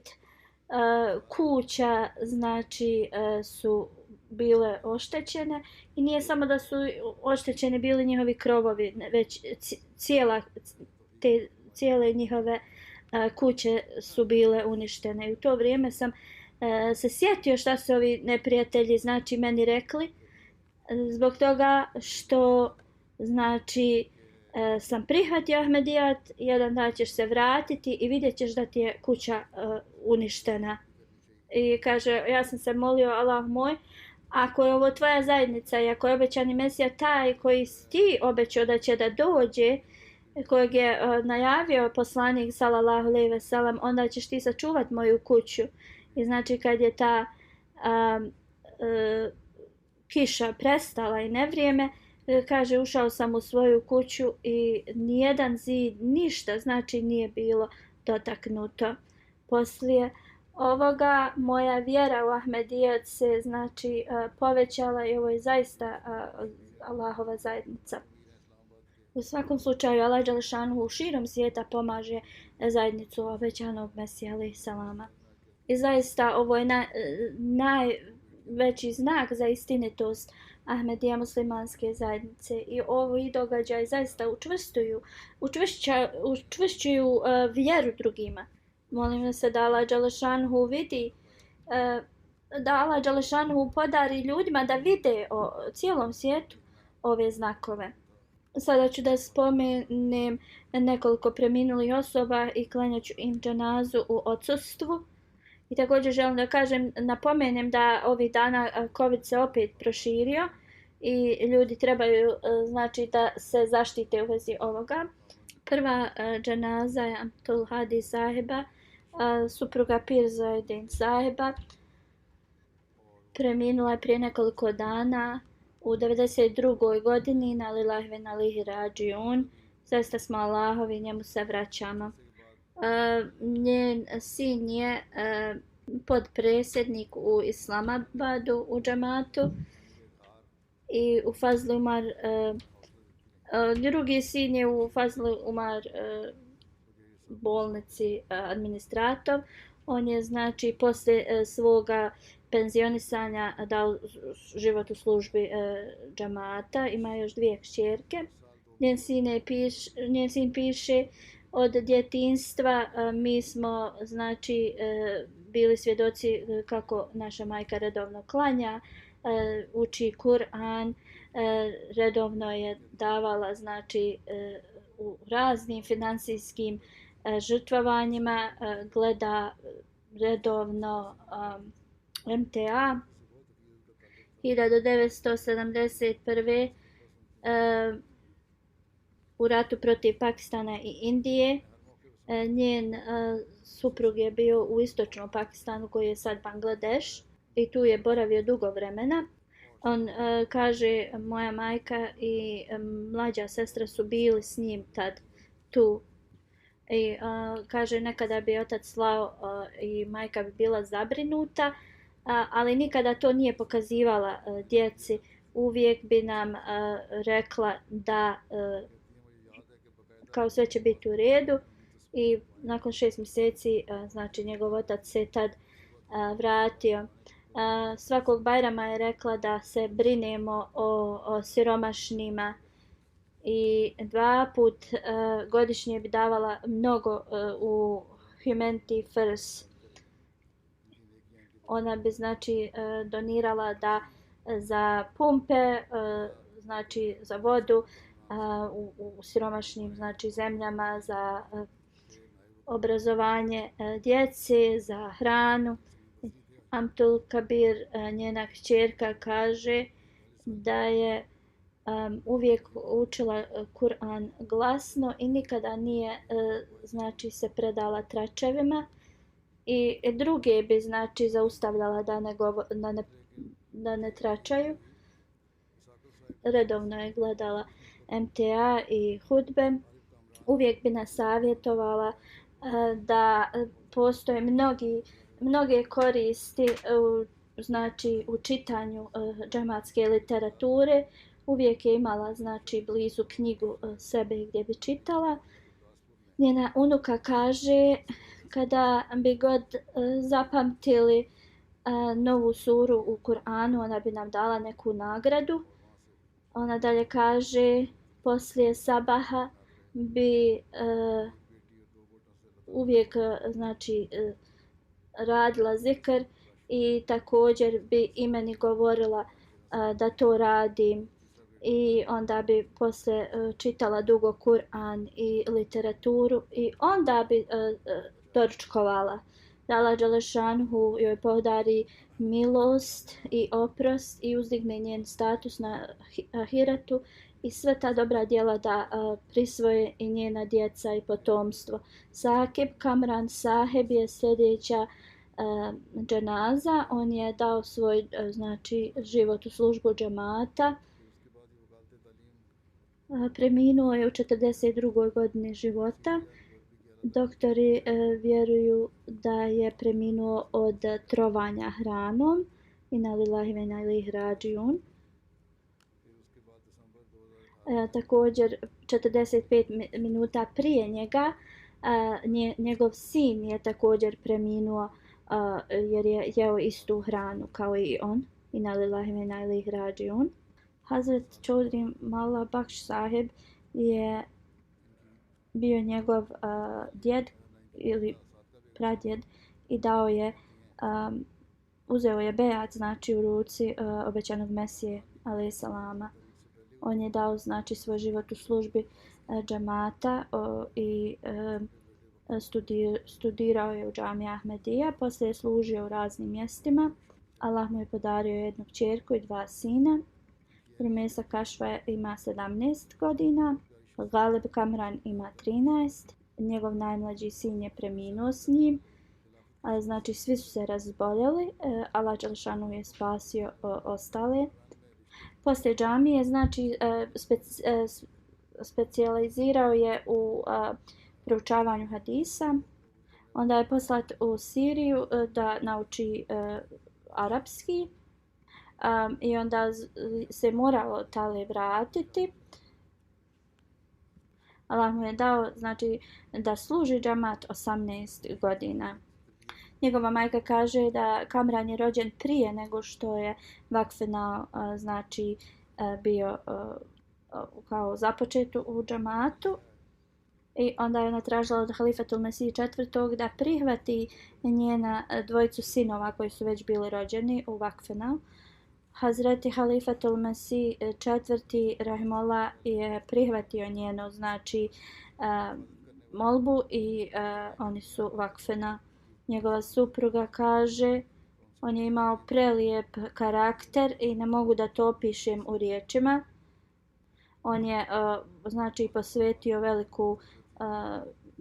kuća znači su bile oštećene i nije samo da su oštećeni bili njihovi krovovi, već cijele njihove kuće su bile uništene. I u to vrijeme sam se sjetio šta su ovi neprijatelji znači meni rekli, zbog toga što znači sam prihvatio Ahmedijat, jedan dan ćeš se vratiti i vidjet ćeš da ti je kuća uništena. I kaže, ja sam se molio, Allah moj, ako je ovo tvoja zajednica i ako je obećani Mesija taj koji si ti obećao da će da dođe, kojeg je najavio poslanik sallallahu alejhi ve sellem, onda ćeš ti sačuvat moju kuću. I znači kad je ta kiša prestala i nevrijeme, kaže, ušao sam u svoju kuću i nijedan zid, ništa znači nije bilo dotaknuto. Poslije ovoga moja vjera u Ahmedijat se znači povećala i ovo je zaista Allahova zajednica. U svakom slučaju Allah dželešanuhu širom svijeta pomaže zajednicu obećanog Mesija alejhi selama. I zaista ovo je najveći znak za istinitost Ahmedija muslimanske zajednice i ovi događaji zaista učvršćuju vjeru drugima. Molim se da Allah dželešanuhu vidi, da Allah dželešanuhu podari ljudima da vide o cijelom svijetu ove znakove. Sada ću da spomenem nekoliko preminulih osoba i klanjat ću im dženazu u odsustvu. I također želim da napomenem da ovih dana COVID se opet proširio i ljudi trebaju znači da se zaštite u vezi ovoga. Prva dženaza je Abdul Hadi sahiba, supruga Pir Zaidin sahiba. Preminula je prije nekoliko dana u 92. godini, na lillahi ve inna ilaihi rađiun. Zaista smo Allahovi, njemu se vraćamo. Njen sin je podpredsjednik u Islamabadu u džamatu i u Fazl Umar, drugi sin je u Fazl Umar bolnici administrator. On je znači poslije svoga penzionisanja dao život u službi džamata, ima još 2 kćerke. Njen sin piše, od djetinjstva mi smo znači bili svjedoci kako naša majka redovno klanja, uči Kur'an, redovno je davala znači u raznim finansijskim žrtvovanjima, gleda redovno MTA. 1971. U ratu protiv Pakistana i Indije njen suprug je bio u istočnom Pakistanu koji je sad Bangladeš i tu je boravio dugo vremena. On kaže moja majka i mlađa sestra su bili s njim tad tu i kaže nekada bi otac slao i majka bi bila zabrinuta, ali nikada to nije pokazivala djeci. Uvijek bi nam rekla da kao sve će biti u redu i nakon 6 mjeseci znači njegov otac se tad vratio. Svakog Bajrama je rekla da se brinemo o siromašnima i 2 put godišnje bi davala mnogo u Humanity First. Ona bi znači donirala da za pumpe, znači za vodu u siromašnim znači zemljama, za obrazovanje djece, za hranu. Amtul Kabir, njena kćerka, kaže da je uvijek učila Kur'an glasno i nikada nije znači se predala tračevima i druge bi znači zaustavljala da ne tračaju. Redovno je gledala MTA i hudbe. Uvijek bi nas savjetovala da postoje mnoge koristi znači u čitanju džematske literature. Uvijek je imala znači blizu knjigu sebe gdje bi čitala. Njena unuka kaže kada bi god zapamtili novu suru u Kur'anu, ona bi nam dala neku nagradu. Ona dalje kaže poslije sabaha bi uvijek znači radila zikr i također bi i meni govorila da to radim i onda bi posle čitala dugo Kur'an i literaturu i onda bi doručkovala. Da Allah dželešanhu joj podari milost i oprost i uzdigne njen status na ahiretu i sve ta dobra djela da prisvoje i njena djeca i potomstvo. Sakib Kamran Saheb je sljedeća dženaza. On je dao svoj znači život u službu džemata. Preminuo je u 42. godini života. Doktori vjeruju da je preminuo od trovanja hranom. Inna lillahi wa inna ilaihi rađiun. Također 45 minuta prije njega njegov sin je također preminuo jer je jeo istu hranu kao i on. Inna lillahi wa inna ilaihi rađiun. Hazret Chaudhry Malla Bakhsh Saheb je bio njegov djed ili pradjed i dao je uzeo je bejat znači u ruci obećanog Mesije alejhi selama. On je dao znači svoj život u službi džemata i studirao je u džamiji Ahmedija, poslije je služio u raznim mjestima. Allah mu je podario jednu kćerku i 2 sina. Rumesa Kašva ima 17 godina, Galeb Kamran ima 13, njegov najmlađi sin je preminuo s njim, znači svi su se razboljeli, Allah dželešanu je spasio ostale. Poslije džamije znači specijalizirao je u proučavanju hadisa, onda je poslat u Siriju da nauči arapski i onda se morao tale vratiti. Allah mu je dao znači da služi džemat 18 godina. Njegova majka kaže da Kamran je rođen prije nego što je vakfenao bio kao započet u džematu. I onda je ona tražila od Halifatul Mesih IV da prihvati njena dvojicu sinova koji su već bili rođeni u Vakfena. Hazreti Halifatul Mesih IV Rahimullah je prihvatio njenu znači molbu i oni su Vakfena. Njegova supruga kaže on je imao prelijep karakter i ne mogu da to opišem u riječima. On je znači posvetio veliku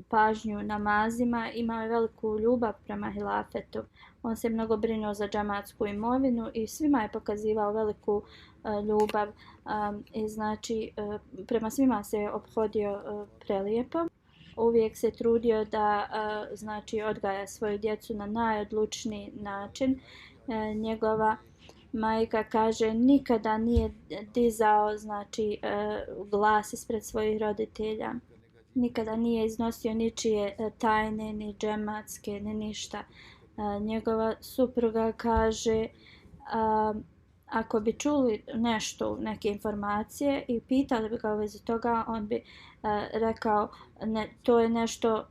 pažnju namazima, imao je veliku ljubav prema hilafetu. On se mnogo brinuo za džamatsku imovinu i svima je pokazivao veliku ljubav i znači prema svima se je ophodio prelijepo. Uvijek se trudio da znači odgaja svoju djecu na najodlučniji način. Njegova majka kaže nikada nije dizao znači glas ispred svojih roditelja. Nikada nije iznosio ničije tajne, ni džematske, ni ništa. Njegova supruga kaže ako bi čuli nešto, neke informacije i pitali bi ga u vezi toga, on bi rekao to je nešto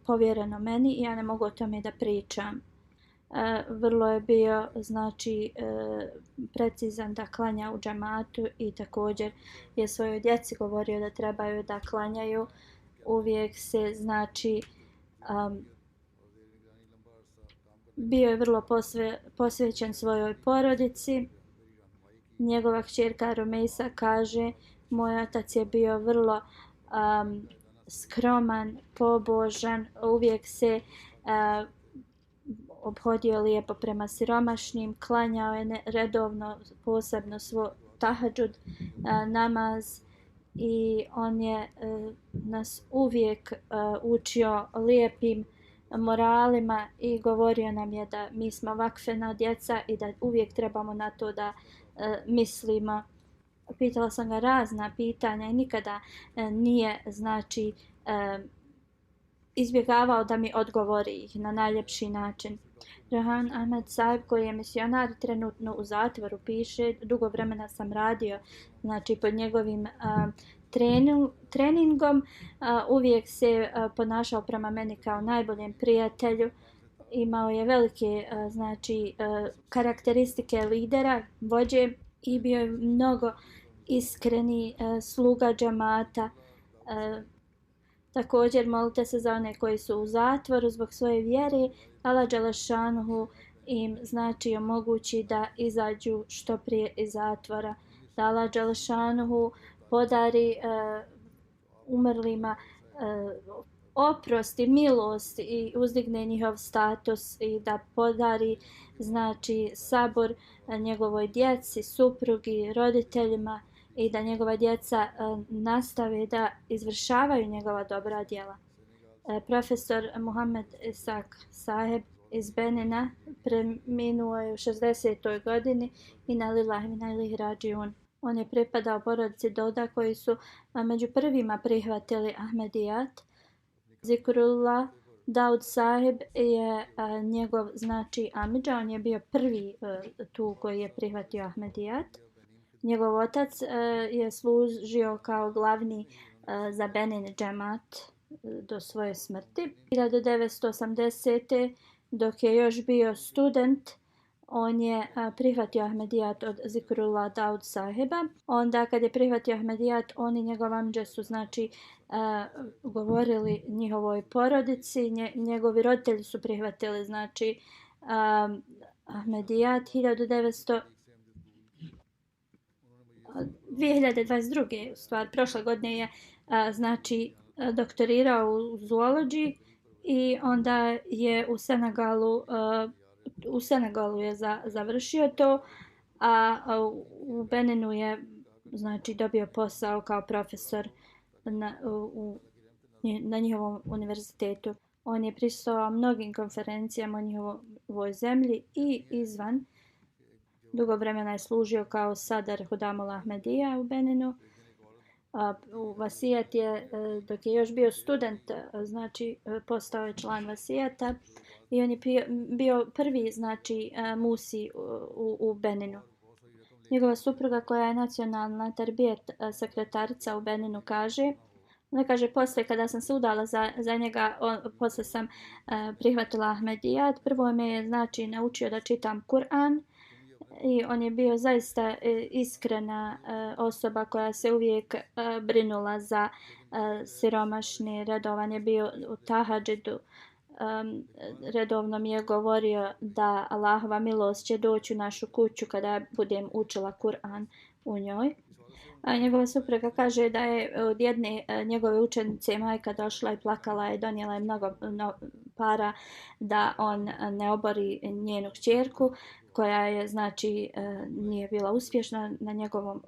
povjereno meni i ja ne mogu o tome da pričam. Vrlo je bio znači precizan da klanja u džamatu i također je svojoj djeci govorio da trebaju da klanjaju. Uvijek se znači bio je vrlo posvećen svojoj porodici. Njegova kćerka Rumeisa kaže moj otac je bio vrlo skroman, pobožan, uvijek se obhodio lijepo prema siromašnim, klanjao je redovno posebno svoj tahadžud namaz i on je nas uvijek učio lijepim moralima i govorio nam je da mi smo vakfena djeca i da uvijek trebamo na to da mislimo. Pitala sam ga razna pitanja i nikada nije znači izbjegavao da mi odgovori ih na najljepši način. Rehan Ahmed Sahib koji je misionar trenutno u zatvoru piše dugo vremena sam radio znači pod njegovim treningom uvijek se ponašao prema meni kao najboljem prijatelju. Imao je velike znači karakteristike lidera, vođe i bio je mnogo iskreni sluga džamata. Također molite se za one koji su u zatvoru zbog svoje vjere. Allah dželešanuhu im znači omogući da izađu što prije iz zatvora. Da Allah dželešanuhu podari umrlima oprost i milost i uzdigne njihov status i da podari znači sabor njegovoj djeci, suprugi, roditeljima i da njegova djeca nastave da izvršavaju njegova dobra djela. Profesor Muhammed Isak Saheb iz Benina preminuo je u 60. godini i na lillahi min ilaihi rađiun. On je pripadao porodici Doda koji su među prvima prihvatili Ahmedijat. Zikrullah Daud Sahib je njegov znači amidža, on je bio prvi tu koji je prihvatio Ahmedijat. Njegov otac je služio kao glavni za Benin džemat do svoje smrti. 1980. dok je još bio student, on je prihvatio Ahmedijat od Zikrullah Daud Sahiba. Onda kad je prihvatio Ahmedijat, on i njegov amidža su znači govorili njihovoj porodici. Njegovi roditelji su prihvatili znači Ahmedijat 2022. stvar, prošle godine je znači doktorirao u zoologiji i onda je u Senegalu je završio to, a u Beninu je znači dobio posao kao profesor na njihovom univerzitetu. On je prisustvovao mnogim konferencijama o njihovoj zemlji i izvan. Dugo vremena je služio kao Sadar Hudamul Ahmedija u Beninu. U Vasijat je, dok je još bio student, znači postao je član Vasijata i on je bio prvi znači musi u Beninu. Njegova supruga koja je nacionalna terbijet sekretarica u Beninu kaže Onda kaže, poslije kada sam se udala za njega, poslije sam prihvatila Ahmedijat. Prvo me je znači naučio da čitam Kur'an i on je bio zaista iskrena osoba koja se uvijek brinula za siromašni. Redovan je bio u tahadžidu. Redovno mi je govorio da Allahova milost će doći u našu kuću kada budem učila Kur'an u njoj. A njegova supruga kaže da je od jedne njegove učenice majka došla i plakala i donijela je mnogo para da on ne obori njenu kćerku koja je znači nije bila uspješna na njegovom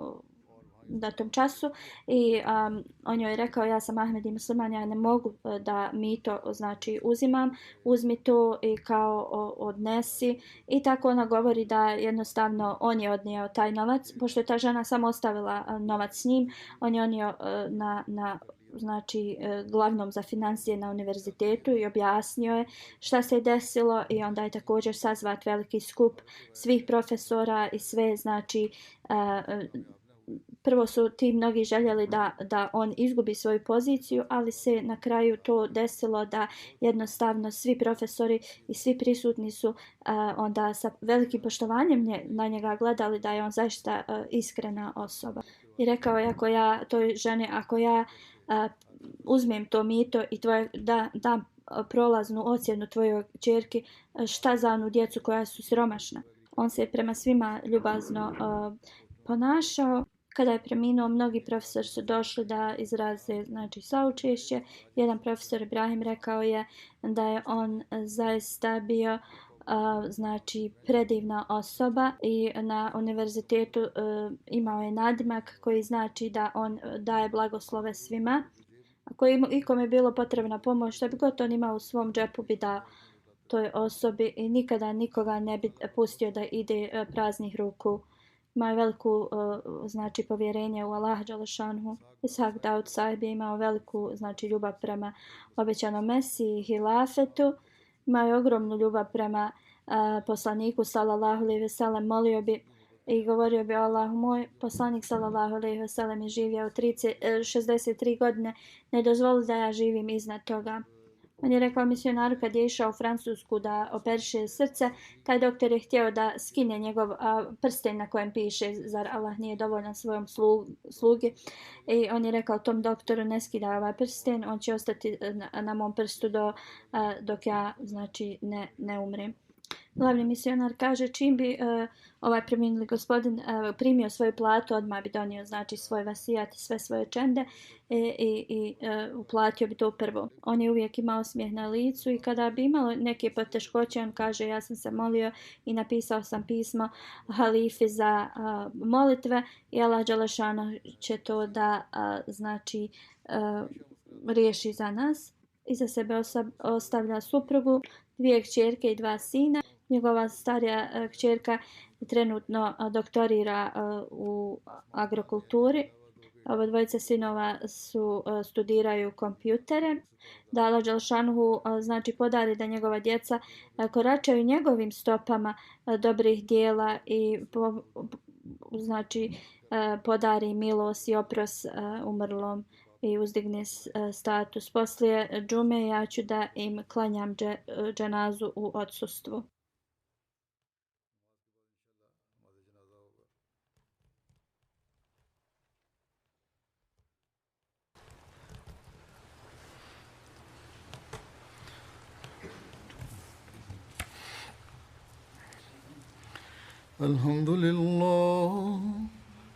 datom času i on joj je rekao ja sam Ahmed i musliman, ja ne mogu da mi to znači uzimam, uzmi to i kao odnesi i tako ona govori da jednostavno on je odnio taj novac, pošto je ta žena samo ostavila novac s njim, on je odnio na znači glavnom za financije na univerzitetu i objasnio je šta se je desilo i onda je također sazvat veliki skup svih profesora i sve znači prvo su ti mnogi željeli da on izgubi svoju poziciju, ali se na kraju to desilo da jednostavno svi profesori i svi prisutni su onda sa velikim poštovanjem na njega gledali da je on zaista iskrena osoba. I rekao je ako ja toj ženi, ako ja uzmem to mito i dam prolaznu ocjenu tvojoj kćerki, šta za onu djecu koja su siromašna. On se prema svima ljubazno ponašao. Kada je preminuo, mnogi profesori su došli da izraze znači, saučešće. Jedan profesor Ibrahim rekao je da je on zaista bio znači predivna osoba i na univerzitetu imao je nadimak koji znači da on daje blagoslove svima. Ako ikome je bilo potrebna pomoć, što bi god on imao u svom džepu bi dao toj osobi i nikada nikoga ne bi pustio da ide praznih ruku. Imao veliku znači povjerenje u Allah dželešanhu. Ishak Daud sahib je imao veliku znači ljubav prema obećanom Mesiji i hilafetu. Imao je ogromnu ljubav prema poslaniku sallallahu alejhi ve sellem, molio bi i govorio bi Allahu moj poslanik sallallahu alejhi ve sellem je živio 63 godine, ne dozvoli da ja živim iznad toga. On je rekao misionaru kad je išao u Francusku da operiše srce, taj doktor je htio da skine njegov prsten na kojem piše zar Allah nije dovoljan svojom slugi. I on je rekao tom doktoru ne skida ovaj prsten, on će ostati na mom prstu dok ja znači ne umrem. Glavni misionar kaže čim bi ovaj preminuli gospodin primio svoju platu, odmah bi donio znači svoj vasijat i sve svoje čende i uplatio bi to prvo. On je uvijek imao smijeh na licu i kada bi imalo neke poteškoće, on kaže ja sam se molio i napisao sam pismo halifi za molitve i Allah dželešanu će to da znači riješi za nas. Iza sebe ostavlja suprugu, 2 kćerke i 2 sina. Njegova starija kćerka trenutno doktorira u agrokulturi. Ova dvojica sinova studiraju kompjutere. Da Allah dželšanuhu znači podari da njegova djeca koračaju njegovim stopama dobrih dijela i znači podari milost i oprost umrlom i uzdigne status. Poslije džume ja ću da im klanjam dženazu u odsustvu.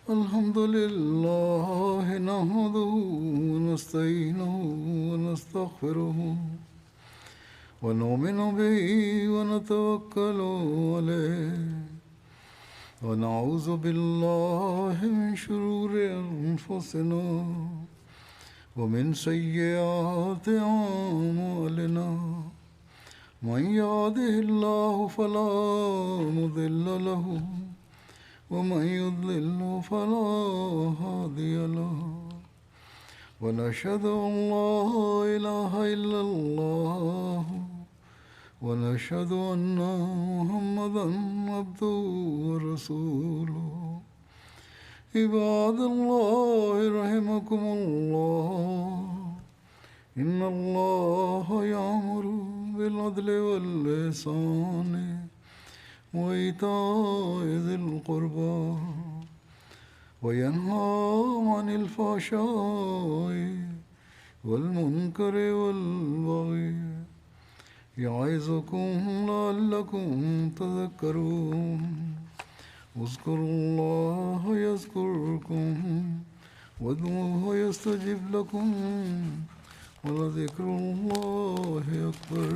الحمد لله نحمده ونستعينه ونستغفره ونؤمن به ونتوكل عليه ونعوذ بالله من شرور أنفسنا ومن سيئات أعمالنا من يهده الله فلا مضل له ومن يضلل فلا هادي له ونشهد أن لا إله إلا الله ونشهد أن محمدا عبده ورسوله عباد الله رحمكم الله إن الله يأمر بالعدل والإحسان وإيتاء ذي القربى وينهى عن الفحشاء والمنكر والبغي يعظكم لعلكم تذكرون اذكروا الله يذكركم وادعوه يستجب لكم ولذكر الله أكبر